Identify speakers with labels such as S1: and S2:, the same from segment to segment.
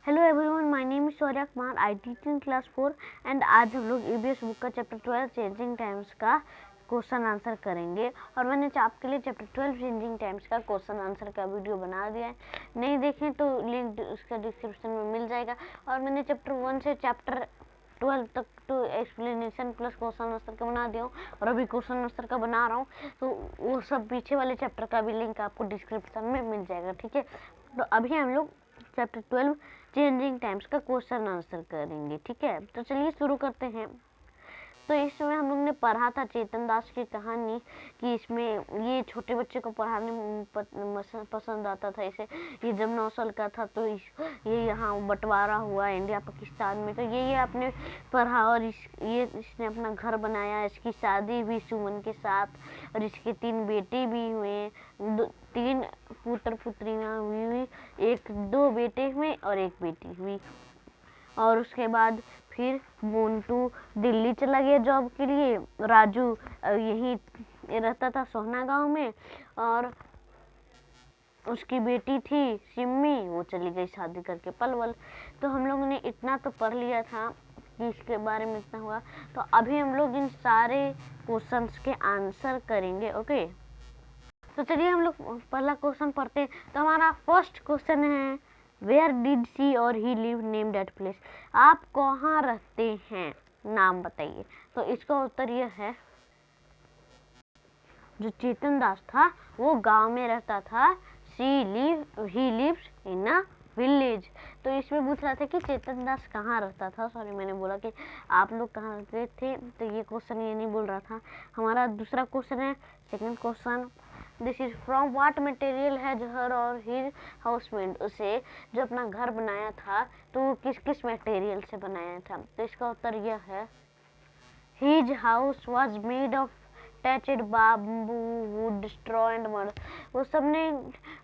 S1: Hello everyone, my name is Shaurya Kumar. I teach in class 4 and आज हम लोग EVS book का चैप्टर 12 चेंजिंग टाइम्स का क्वेश्चन आंसर करेंगे। और मैंने आपके लिए चैप्टर 12 चेंजिंग टाइम्स का क्वेश्चन आंसर का वीडियो बना दिया है। नहीं देखें तो लिंक उसका डिस्क्रिप्शन में मिल जाएगा। और मैंने चैप्टर 1 से चैप्टर 12 तक तो एक्सप्लेनेशन प्लस क्वेश्चन आंसर का बना दिया हूँ और अभी क्वेश्चन आंसर का बना रहा हूँ, तो वो सब पीछे वाले चैप्टर का भी लिंक आपको डिस्क्रिप्शन में मिल जाएगा। ठीक है, तो अभी हम लोग चैप्टर 12 चेंजिंग टाइम्स का क्वेश्चन आंसर करेंगे। ठीक है, तो चलिए शुरू करते हैं। तो इसमें हम लोग ने पढ़ा था चेतन दास की कहानी कि इसमें ये छोटे बच्चे को पढ़ाने में पसंद आता था। इसे ये जब 9 साल का था तो ये यहाँ बंटवारा हुआ इंडिया पाकिस्तान में, तो ये आपने पढ़ा। और इसने अपना घर बनाया, इसकी शादी भी सुमन के साथ और इसके 3 बेटे भी हुए, 3 पुत्र पुत्रियाँ हुई, 2 बेटे हुए और 1 बेटी हुई। और उसके बाद फिर मोन्टू दिल्ली चला गया जॉब के लिए। राजू यहीं रहता था सोहना गांव में, और उसकी बेटी थी सिम्मी, वो चली गई शादी करके पलवल। तो हम लोगों ने इतना तो पढ़ लिया था कि इसके बारे में इतना हुआ। तो अभी हम लोग इन सारे क्वेश्चंस के आंसर करेंगे। ओके, तो चलिए हम लोग पहला क्वेश्चन पढ़ते हैं। तो हमारा फर्स्ट क्वेश्चन है, वेयर डिड शी और he live, name that place. आप कहाँ रहते हैं, नाम बताइए। तो इसका उत्तर यह है, जो चेतन दास था वो गांव में रहता था। He lives in a village. तो इसमें पूछ रहा था कि चेतन दास कहाँ रहता था। सॉरी, मैंने बोला कि आप लोग कहाँ रहते थे, तो ये क्वेश्चन ये नहीं बोल रहा था। हमारा दूसरा क्वेश्चन है, second question, this is from what material has her और हिज हाउसमेड। उसे जो अपना घर बनाया था तो वो किस किस मटेरियल से बनाया था। तो इसका उत्तर यह है, his house was made of thatched bamboo, wood, straw and mud. वो सबने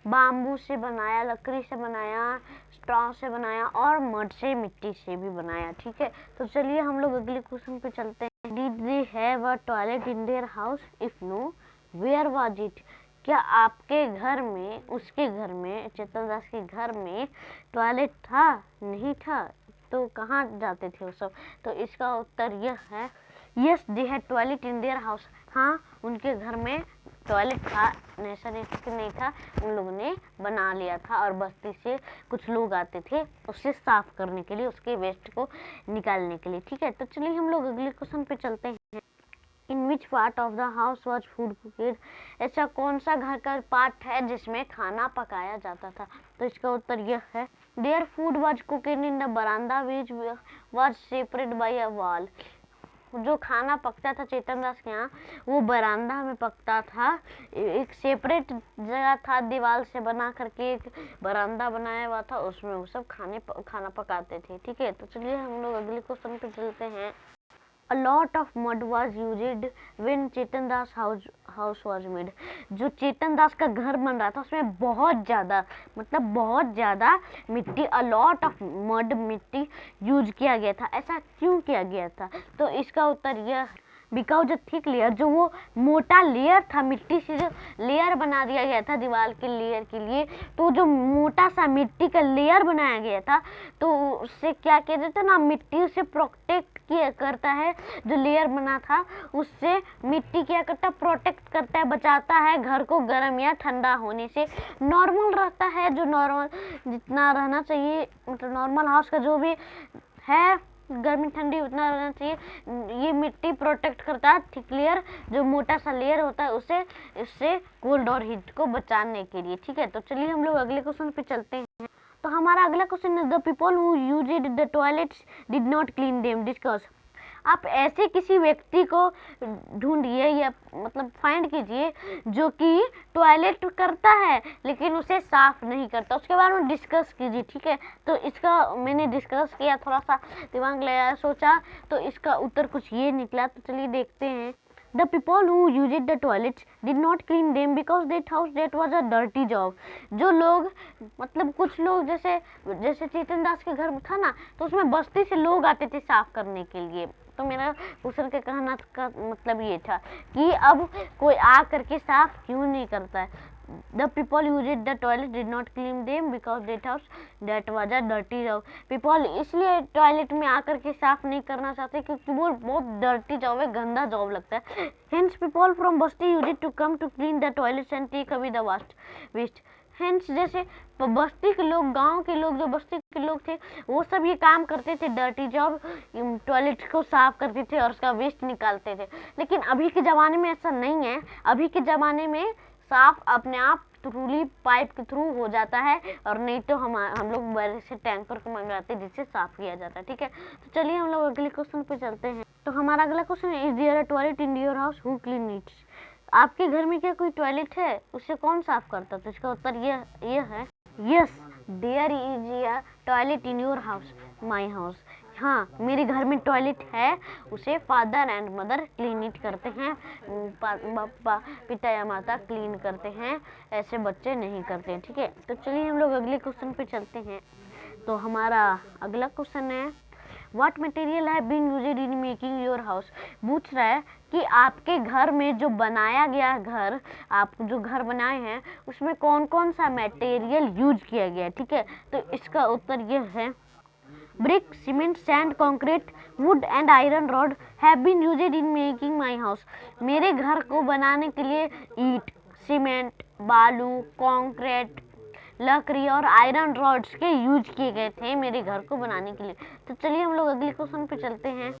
S1: बाम्बू से बनाया, लकड़ी से बनाया, स्ट्रॉ से बनाया और मड से, मिट्टी से भी बनाया। ठीक है, तो चलिए हम लोग अगले क्वेश्चन पे चलते हैं। Did they have a toilet in their house, if no where was it. क्या आपके घर में, उसके घर में, चेतन दास के घर में टॉयलेट था? नहीं था, तो कहाँ जाते थे वो सब। तो इसका उत्तर यह है, yes they had toilet in their house. हाँ, उनके घर में टॉयलेट था, ऐसा नहीं था, उन लोगों ने बना लिया था। और बस्ती से कुछ लोग आते थे उसे साफ करने के लिए, उसके वेस्ट को निकालने के लिए। ठीक है, तो चलिए हम लोग अगले क्वेश्चन पे चलते हैं। In which part of the house was food cooked. ऐसा कौन सा घर का पार्ट है जिसमें खाना पकाया जाता था। तो इसका उत्तर यह है, there food was cooked in the baramda which was separate by a wall. जो खाना पकता था चेतन दास के यहाँ, वो बरामदा में पकता था। एक सेपरेट जगह था, दीवार से बना करके एक बरामदा बनाया हुआ था, उसमें वो सब खाना पकाते थे। ठीक है, तो चलिए हम लोग अगले क्वेश्चन पे चलते हैं। A lot of mud was used when Chetan Das house was made। जो चेतन दास का घर बन रहा था उसमें बहुत ज़्यादा मिट्टी, a lot of mud, मिट्टी यूज किया गया था। ऐसा क्यों किया गया था? तो इसका उत्तर यह, बिकॉज थिक लेयर, जो वो मोटा लेयर था, मिट्टी से जो लेयर बना दिया गया था दीवार के लेयर के लिए, तो जो मोटा सा मिट्टी का लेयर बनाया गया था, तो उससे क्या कहते थे ना, मिट्टी उसे प्रोटेक्ट किया करता है। जो लेयर बना था उससे मिट्टी क्या करता है, प्रोटेक्ट करता है, बचाता है घर को गर्म या ठंडा होने से। नॉर्मल रहता है, जो नॉर्मल जितना रहना चाहिए, मतलब नॉर्मल हाउस का जो भी है, गर्मी ठंडी उतना रहना चाहिए। ये मिट्टी प्रोटेक्ट करता है, थिक लेयर, जो मोटा सा लेयर होता है, उसे इससे कोल्ड और हीट को बचाने के लिए। ठीक है, तो चलिए हम लोग अगले क्वेश्चन पे चलते हैं। तो हमारा अगला क्वेश्चन है, the people who used the toilets did not clean them, discuss. आप ऐसे किसी व्यक्ति को ढूंढिए या मतलब फाइंड कीजिए जो कि टॉयलेट करता है लेकिन उसे साफ नहीं करता, उसके बारे में डिस्कस कीजिए। ठीक है, तो इसका मैंने डिस्कस किया, थोड़ा सा दिमाग लगाया, सोचा, तो इसका उत्तर कुछ ये निकला। तो चलिए देखते हैं। The people who used the toilets did not clean them because they thought that was a dirty job। जो लोग, मतलब कुछ लोग, जैसे चेतन दास के घर था ना, तो उसमें बस्ती से लोग आते थे साफ करने के लिए। तो मेरा क्वेश्चन के कहना का मतलब ये था कि अब कोई आ करके साफ क्यों नहीं करता है। The people used the toilet did not clean them because they thought that was a dirty job. People इसलिए टॉयलेट में आकर के साफ नहीं करना चाहते क्योंकि वो बहुत डर्टी जॉब है, गंदा जॉब लगता है. Hence people from Basti used to come to clean the toilets and take away the waste. Hence जैसे बस्ती के लोग, गांव के लोग, जो बस्ती के लोग थे वो सब ये काम करते थे, डर्टी जॉब, टॉयलेट को साफ करते थे और उसका वेस्ट निकालते थे. लेकिन अभी के ज़माने में ऐसा नहीं है. अभी के ज़माने में साफ अपने आप थ्रूली पाइप के थ्रू हो जाता है, और नहीं तो हम लोग बड़े से टैंकर को मंगाते हैं जिससे साफ किया जाता है. ठीक है, तो चलिए हम लोग अगले क्वेश्चन पे चलते हैं. तो हमारा अगला क्वेश्चन है, is there a toilet in your house, who clean it? आपके घर में क्या कोई टॉयलेट है, उसे कौन साफ करता है? तो इसका उत्तर ये है, yes there is a toilet in your house, my house. हाँ, मेरे घर में टॉयलेट है, उसे father and mother clean it करते हैं. पिता या माता क्लीन करते हैं, ऐसे बच्चे नहीं करते हैं. ठीक है, तो चलिए हम लोग अगले क्वेश्चन पे चलते हैं. तो हमारा अगला क्वेश्चन है, what material have been used in making your house? पूछ रहा है कि आपके घर में जो बनाया गया घर, आप जो घर बनाए हैं उसमें कौन कौन सा मटेरियल यूज किया गया. ठीक है, तो इसका उत्तर ये है, brick, cement, sand, concrete, wood and iron rod have been used in making my house. मेरे घर को बनाने के लिए ईंट, सीमेंट, बालू, कंक्रीट, लकड़ी और आयरन रॉड्स के यूज किए गए थे मेरे घर को बनाने के लिए. तो चलिए हम लोग अगले क्वेश्चन पे चलते हैं.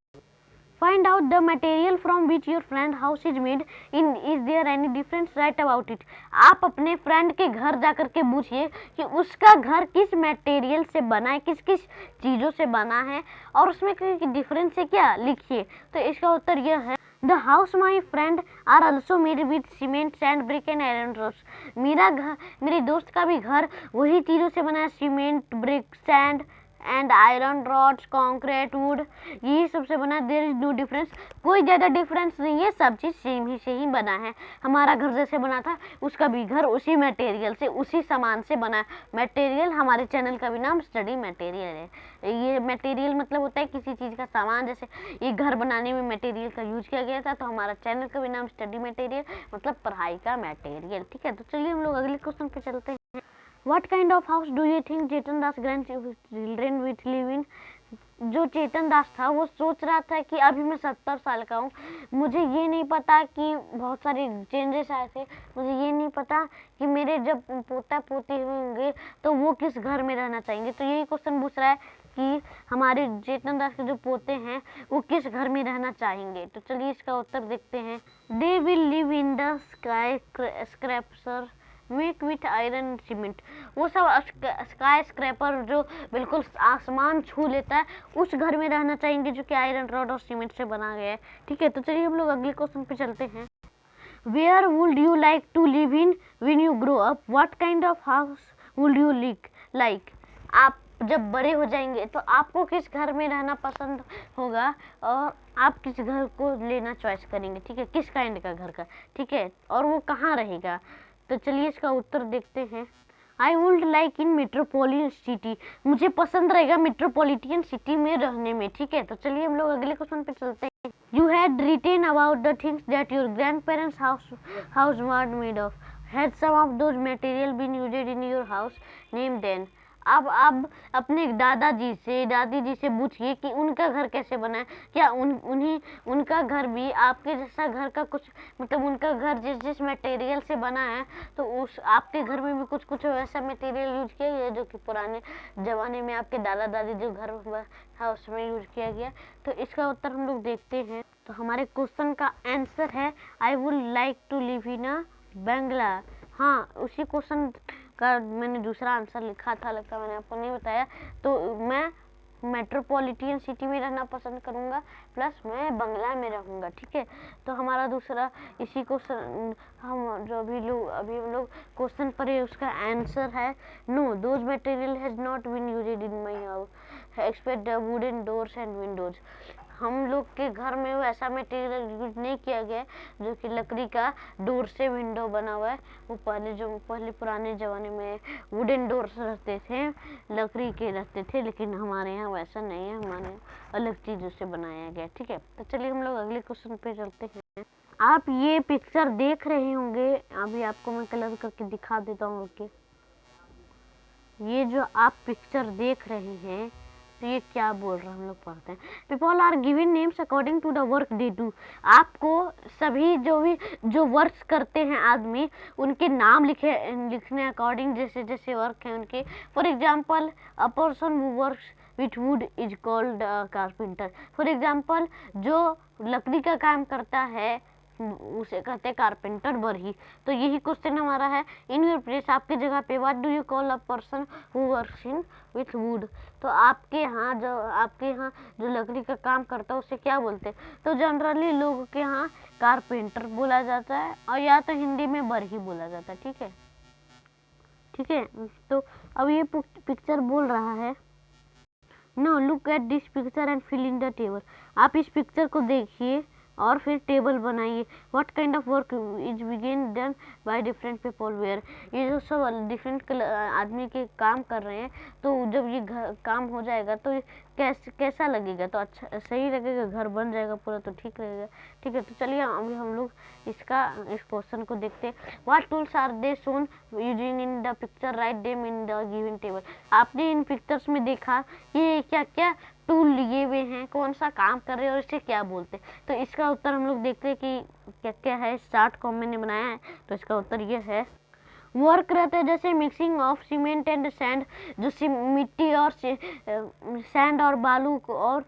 S1: Find out the material from which your friend house is made. Is there any difference? Write about it. आप अपने फ्रेंड के घर जाकर के पूछिए कि उसका घर किस मटेरियल से बना है, किस किस चीज़ों से बना है और उसमें कोई डिफरेंस है क्या, लिखिए. तो इसका उत्तर यह है, The house my friend are also made with cement, sand, brick and iron rods. मेरा घर, मेरे दोस्त का भी घर वही चीज़ों से बना है, cement, brick, sand and iron rods, concrete, wood, यही सबसे बना. There is no difference. कोई ज़्यादा डिफरेंस नहीं है, सब चीज़ सेम ही से ही बना है. हमारा घर जैसे बना था उसका भी घर उसी मटेरियल से, उसी सामान से बना है. मटेरियल, हमारे चैनल का भी नाम स्टडी मटेरियल है. ये मटेरियल मतलब होता है किसी चीज़ का सामान. जैसे ये घर बनाने में मटेरियल का यूज किया गया था, तो हमारा चैनल का भी नाम स्टडी मटेरियल मतलब पढ़ाई का मटेरियल. ठीक है, तो चलिए हम लोग अगले क्वेश्चन पे चलते हैं. What kind of house do you think Chetan Das grandchildren will live in? जो चेतन दास था वो सोच रहा था कि अभी मैं 70 साल का हूँ, मुझे ये नहीं पता कि बहुत सारे चेंजेस आए थे, मुझे ये नहीं पता कि मेरे जब पोता पोती होंगे तो वो किस घर में रहना चाहेंगे. तो यही क्वेश्चन पूछ रहा है कि हमारे चेतन दास के जो पोते हैं वो किस घर में रहना चाहेंगे. तो चलिए इसका उत्तर देखते हैं. They will live in the sky scraper make with iron cement. वो सब स्काई स्क्रैपर जो बिल्कुल आसमान छू लेता है उस घर में रहना चाहेंगे जो कि आयरन रॉड और सीमेंट से बना गया है. ठीक है, तो चलिए हम लोग अगले क्वेश्चन पे चलते हैं. Where would you like to live in when you grow up? What kind of house would you like? आप जब बड़े हो जाएंगे तो आपको किस घर में रहना पसंद होगा और आप किस घर को लेना चॉइस करेंगे. ठीक है, किस काइंड का घर का. ठीक है, और वो कहाँ रहेगा. तो चलिए इसका उत्तर देखते हैं. आई would like in metropolitan city. मुझे पसंद रहेगा मेट्रोपॉलिटन सिटी में रहने में. ठीक है, तो चलिए हम लोग अगले क्वेश्चन पे चलते हैं. You had written about the things that your grandparents house were made of. Had some of those material been used in your house, name them. अब अपने दादाजी से, दादी जी से पूछिए कि उनका घर कैसे बना है. क्या उनका घर भी आपके जैसा घर का कुछ, मतलब उनका घर जिस मटेरियल से बना है तो उस आपके घर में भी कुछ वैसा मटेरियल यूज किया गया जो कि पुराने ज़माने में आपके दादा दादी जो घर था उसमें यूज किया गया. तो इसका उत्तर हम लोग देखते हैं. तो हमारे क्वेश्चन का आंसर है, I would like to live in a bungalow. हाँ, उसी क्वेश्चन का मैंने दूसरा आंसर लिखा था, लगता है मैंने आपको नहीं बताया. तो मैं मेट्रोपॉलिटन सिटी में रहना पसंद करूँगा, प्लस मैं बंगला में रहूँगा. ठीक है, तो हमारा दूसरा इसी क्वेश्चन, हम जो अभी हम लोग क्वेश्चन पर है उसका आंसर है, no those material has not been used in my house except the wooden doors and windows. हम लोग के घर में वैसा मटेरियल यूज नहीं किया गया जो कि लकड़ी का डोर से विंडो बना हुआ है. वो पहले पुराने ज़माने में वुडन डोर्स रहते थे, लकड़ी के रहते थे, लेकिन हमारे यहाँ वैसा नहीं है, हमारे यहाँ अलग चीज़ों से बनाया गया. ठीक है, तो चलिए हम लोग अगले क्वेश्चन पे चलते हैं. आप ये पिक्चर देख रहे होंगे, अभी आपको मैं कलर करके दिखा देता हूँ। ओके, ये जो आप पिक्चर देख रहे हैं, तो ये क्या बोल रहा है, हम लोग पढ़ते हैं। People are given names according to the work they do. आपको सभी जो वर्क्स करते हैं आदमी, उनके नाम लिखने अकॉर्डिंग, जैसे जैसे वर्क है उनके। For example, a person who works with would is called carpenter. For example, जो लकड़ी का काम करता है उसे कहते हैं कारपेंटर बरही। तो यही क्वेश्चन हमारा है, इन योर प्लेस, आपकी जगह पे, what do you call a person who works in with would. तो आपके यहाँ जो लकड़ी का काम करता है उसे क्या बोलते हैं? तो जनरली लोगों के यहाँ कारपेंटर बोला जाता है, और या तो हिंदी में बरही बोला जाता है। ठीक है, ठीक है। तो अब ये पिक्चर बोल रहा है, no look at this picture and fill in the table. आप इस पिक्चर को देखिए और फिर टेबल बनाइए। What kind of work is बिगिन done by different people where. ये जो सब डिफरेंट आदमी के काम कर रहे हैं, तो जब ये काम हो जाएगा तो कैसा लगेगा? तो अच्छा, सही लगेगा, घर बन जाएगा पूरा, तो ठीक रहेगा। ठीक है, तो चलिए अभी हम लोग इस क्वेश्चन को देखते हैं। What tools are they shown using in the picture, write them in the given table. आपने इन पिक्चर्स में देखा ये क्या क्या टूल लिए हुए हैं, कौन सा काम कर रहे हैं और इसे क्या बोलते हैं। तो इसका उत्तर हम लोग देखते हैं कि क्या क्या है। स्टार्ट को मैंने बनाया है, तो इसका उत्तर ये है। वर्क रहता है जैसे mixing of cement and sand, जो मिट्टी और सैंड और बालू को और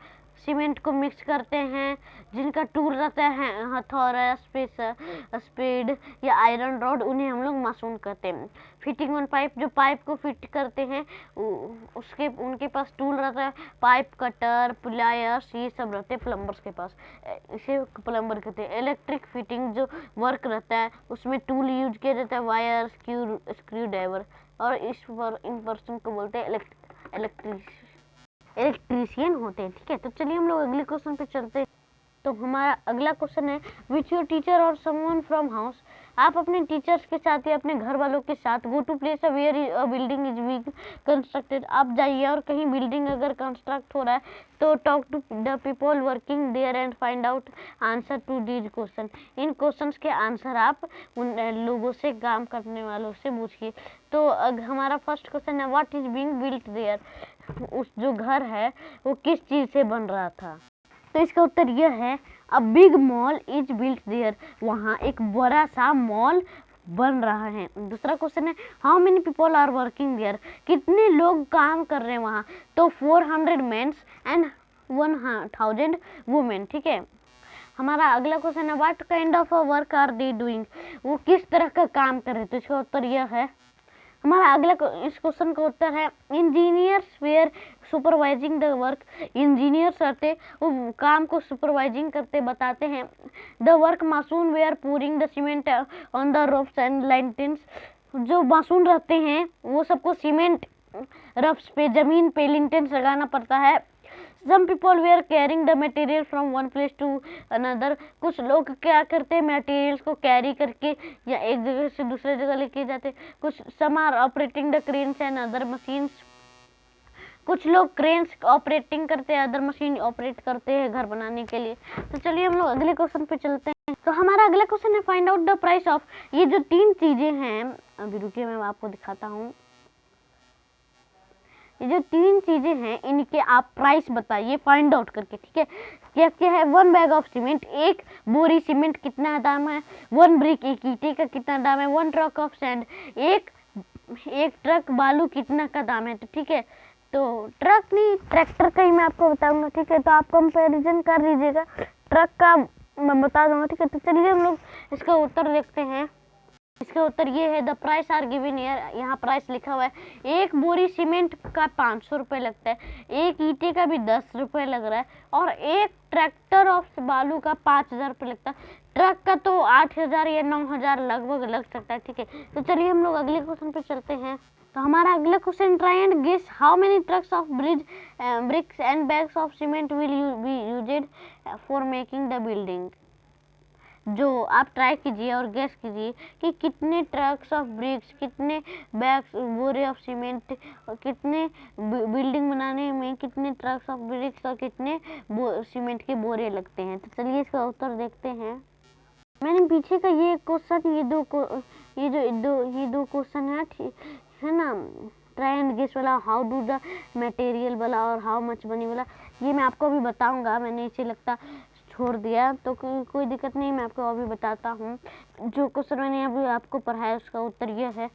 S1: सीमेंट को मिक्स करते हैं, जिनका टूल रहता है हथौड़ा, स्पेड या आयरन रॉड, उन्हें हम लोग मासून कहते हैं। फिटिंग ऑन पाइप, जो पाइप को फिट करते हैं उनके पास टूल रहता है, पाइप कटर, प्लायर्स, ये सब रहते हैं प्लम्बर्स के पास, इसे प्लम्बर कहते हैं। इलेक्ट्रिक फिटिंग जो वर्क रहता है उसमें टूल यूज किया जाता है, वायर, स्क्रू ड्राइवर, और इन पर्सन को बोलते हैं इलेक्ट्रीशियन होते हैं। ठीक है, तो चलिए हम लोग अगले क्वेश्चन पे चलते हैं। तो हमारा अगला क्वेश्चन है, विथ योर टीचर और समवन फ्रॉम हाउस। आप अपने टीचर्स के साथ या अपने घर वालों के साथ go to place where a building is being constructed. आप जाइए और कहीं बिल्डिंग अगर कंस्ट्रक्ट हो रहा है तो talk to the people working there and find out answer to these question. इन क्वेश्चंस के आंसर आप उन लोगों से, काम करने वालों से पूछिए। तो हमारा फर्स्ट क्वेश्चन है, what is being built there. उस जो घर है वो किस चीज से बन रहा था? तो इसका उत्तर यह है, a big mall is built there. वहाँ एक बड़ा सा मॉल बन रहा है। दूसरा क्वेश्चन है, how many people are working there. कितने लोग काम कर रहे हैं वहाँ? तो 400 मेंस एंड 1000 वुमेन। ठीक है, हमारा अगला क्वेश्चन है, what kind of work are they doing. वो किस तरह का काम कर रहे हैं? तो इसका उत्तर यह है, हमारा अगला इस क्वेश्चन का उत्तर है, engineers were supervising the work. Engineers रहते वो काम को सुपरवाइजिंग करते बताते हैं। The work masons were pouring the cement on the roofs and lintels. जो मासून रहते हैं वो सबको सीमेंट रफ्स पे, जमीन पे लिंटेंस लगाना पड़ता है। Some people were carrying the material from one place to another। कुछ लोग क्या करते हैं, मटेरियल्स को कैरी करके या एक जगह से दूसरे जगह लेके जाते। कुछ some are operating the cranes and other machines। कुछ लोग क्रेन्स ऑपरेटिंग करते हैं, अदर मशीन ऑपरेट करते हैं घर बनाने के लिए। तो चलिए हम लोग अगले क्वेश्चन पे चलते हैं। तो हमारा अगला क्वेश्चन है, find out the price of. ये जो 3 चीजें हैं, अभी रुकिए मैं आपको दिखाता हूँ। ये जो 3 चीजें हैं इनके आप प्राइस बताइए फाइंड आउट करके। ठीक है, क्या क्या है? 1 बैग ऑफ सीमेंट, एक बोरी सीमेंट कितना दाम है? 1 ब्रिक, एक ईंटे का कितना दाम है? 1 ट्रक ऑफ सैंड, एक ट्रक बालू कितना का दाम है? तो ठीक है, तो ट्रक नहीं, ट्रैक्टर का ही मैं आपको बताऊंगा। ठीक है, तो आप कंपैरिजन कर लीजिएगा, ट्रक का मैं बता दूंगा। ठीक है, तो चलिए हम लोग इसका उत्तर देखते हैं। इसका उत्तर ये है, the price are given here. यहाँ प्राइस लिखा हुआ है। एक बोरी सीमेंट का 500 रुपये लगता है, एक ईंटे का भी 10 रुपये लग रहा है, और एक ट्रैक्टर ऑफ बालू का 5000 रुपये लगता है। ट्रक का तो 8000 या 9000 लगभग लग सकता है। ठीक है, तो चलिए हम लोग अगले क्वेश्चन पे चलते हैं। तो हमारा अगला question, try and guess how many trucks of bricks and bags of cement will be used for making the building. जो आप ट्राई कीजिए और गेस कीजिए कि कितने ट्रक्स ऑफ ब्रिक्स, कितने बैग्स, बोरे ऑफ सीमेंट, कितने बिल्डिंग बनाने में कितने ट्रक्स ऑफ ब्रिक्स और कितने सीमेंट के बोरे लगते हैं। तो चलिए इसका उत्तर देखते हैं। मैंने पीछे का ये क्वेश्चन, ये दो क्वेश्चन है ना, ट्राई एंड गेस वाला, हाउ डू द मटेरियल वाला और हाउ मच मनी वाला, ये मैं आपको अभी बताऊंगा। मैंने इसे लगता छोड़ दिया तो कोई दिक्कत नहीं, मैं आपको अभी बताता हूँ। जो क्वेश्चन मैंने अभी आपको पढ़ाया उसका उत्तर ये है।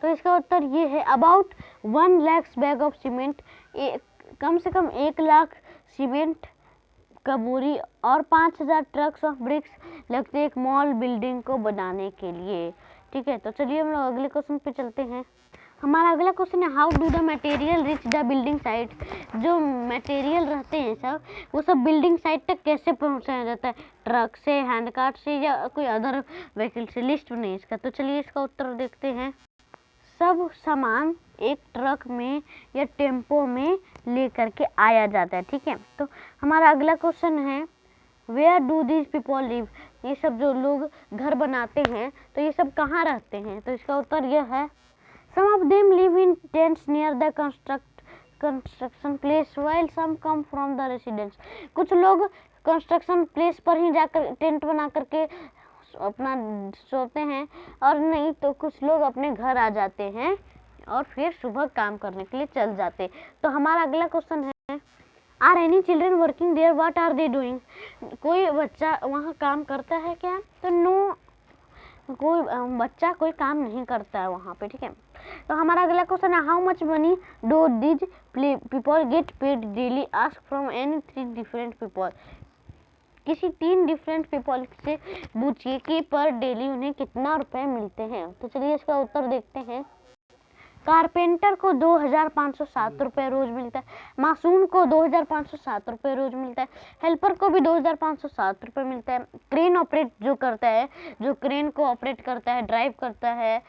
S1: तो इसका उत्तर ये है, about 1 lakh bag of cement, कम से कम 1 लाख सीमेंट का बोरी और 5000 ट्रक्स ऑफ ब्रिक्स लगते एक मॉल बिल्डिंग को बनाने के लिए। ठीक है, तो चलिए हम लोग अगले क्वेश्चन पे चलते हैं। हमारा अगला क्वेश्चन है, how do the material rich the building site, जो मटेरियल रहते हैं सब वो सब बिल्डिंग साइट तक कैसे पहुंचाया जाता है, ट्रक से, हैंड कार्ट से या कोई अदर व्हीकल से, लिस्ट नहीं इसका। तो चलिए इसका उत्तर देखते हैं। सब सामान एक ट्रक में या टेम्पो में लेकर के आया जाता है। ठीक है, तो हमारा अगला क्वेश्चन है, where do this people live, ये सब जो लोग घर बनाते हैं तो ये सब कहाँ रहते हैं। तो इसका उत्तर यह है, some of them live in tents near the construction place while some come from the residence. कुछ लोग कंस्ट्रक्शन प्लेस पर ही जाकर टेंट बना करके अपना सोते हैं, और नहीं तो कुछ लोग अपने घर आ जाते हैं और फिर सुबह काम करने के लिए चल जाते। तो हमारा अगला क्वेश्चन है, are any children working there, what are they doing, कोई बच्चा वहाँ काम करता है क्या। तो नो, कोई बच्चा कोई काम नहीं करता है वहाँ पे। ठीक है, तो हमारा अगला क्वेश्चन है, how much money do these people get paid daily, ask from any 3 different people, किसी 3 डिफरेंट पीपल से पूछिए कि पर डेली उन्हें कितना रुपए मिलते हैं। तो चलिए इसका उत्तर देखते हैं। कारपेंटर को 2507 रुपये रोज मिलता है, मासून को 2507 रुपये रोज मिलता है, हेल्पर को भी 2507 रुपये मिलता है, क्रेन ऑपरेट जो करता है, जो क्रेन को ऑपरेट करता है, ड्राइव करता है,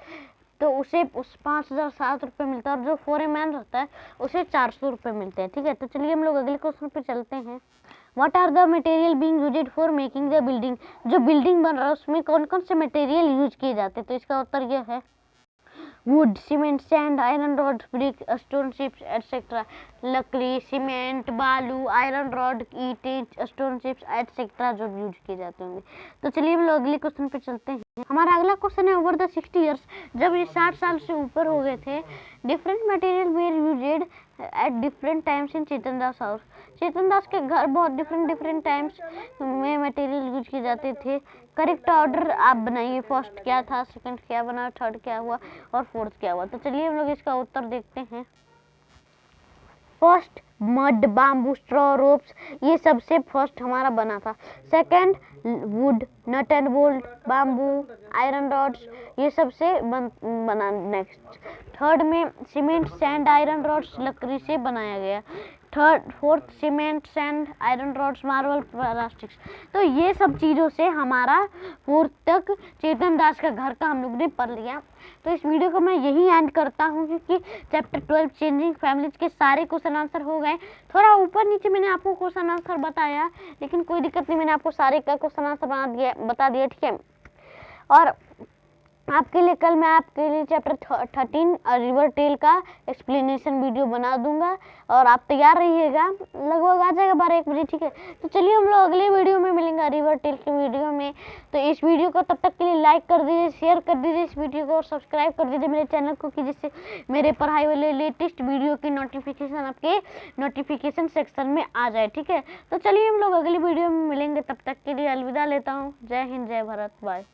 S1: तो उसे 5007 रुपये मिलता है, और जो फोरेमैन रहता है उसे 400 रुपये मिलते हैं। ठीक है, तो चलिए हम लोग अगले क्वेश्चन पे चलते हैं। What are the material being used for making the building, जो बिल्डिंग बन रहा है उसमें कौन कौन से मटेरियल यूज किए जाते हैं। तो इसका उत्तर यह है, would, cement, sand, iron rod, brick, stone chips etcetera, लकड़ी, सीमेंट, बालू, आयरन रॉड, ईंटें, स्टोन चिप्स एटसेट्रा जो यूज किए जाते होंगे। तो चलिए हम लोग अगले क्वेश्चन पे चलते हैं। हमारा अगला क्वेश्चन है, ओवर द 60 ईयर्स, जब ये 60 साल से ऊपर हो गए थे, different material were used at different times in Chetan Das house, Chetan Das के घर बहुत डिफरेंट टाइम्स में मटेरियल यूज किए जाते थे। करेक्ट ऑर्डर आप बनाइए, फर्स्ट क्या था, सेकंड क्या बना, थर्ड क्या हुआ और फोर्थ क्या हुआ। तो चलिए हम लोग इसका उत्तर देखते हैं। First mud, bamboo, straw, ropes, ये सबसे फर्स्ट हमारा बना था। Second wood, nut and bolt, bamboo, iron rods, ये सबसे बना नेक्स्ट। थर्ड में सीमेंट, सैंड, आयरन रॉड्स लकड़ी से बनाया गया। Fourth cement, sand, iron rods, marble, plastics. तो ये सब चीज़ों से हमारा फोर्थ तक चेतन दास का घर का हम लोग ने पढ़ लिया। तो इस वीडियो को मैं यही एंड करता हूँ, क्योंकि चैप्टर 12 चेंजिंग फैमिलीज के सारे क्वेश्चन आंसर हो गए। थोड़ा ऊपर नीचे मैंने आपको क्वेश्चन आंसर बताया, लेकिन कोई दिक्कत नहीं, मैंने आपको सारे का क्वेश्चन आंसर बता दिया। ठीक है, और आपके लिए कल मैं आपके लिए चैप्टर 13 रिवर टेल का एक्सप्लेनेशन वीडियो बना दूंगा, और आप तैयार रहिएगा, लगभग आ जाएगा 12-1 बजे। ठीक है, तो चलिए हम लोग अगले वीडियो में मिलेंगे रिवर टेल के वीडियो में। तो इस वीडियो को तब तक के लिए लाइक कर दीजिए, शेयर कर दीजिए इस वीडियो को, और सब्सक्राइब कर दीजिए मेरे चैनल को, कि जिससे मेरे पढ़ाई वाले लेटेस्ट वीडियो की नोटिफिकेशन आपके नोटिफिकेशन सेक्शन में आ जाए। ठीक है, तो चलिए हम लोग अगली वीडियो में मिलेंगे, तब तक के लिए अलविदा लेता हूँ। जय हिंद, जय भारत, बाय।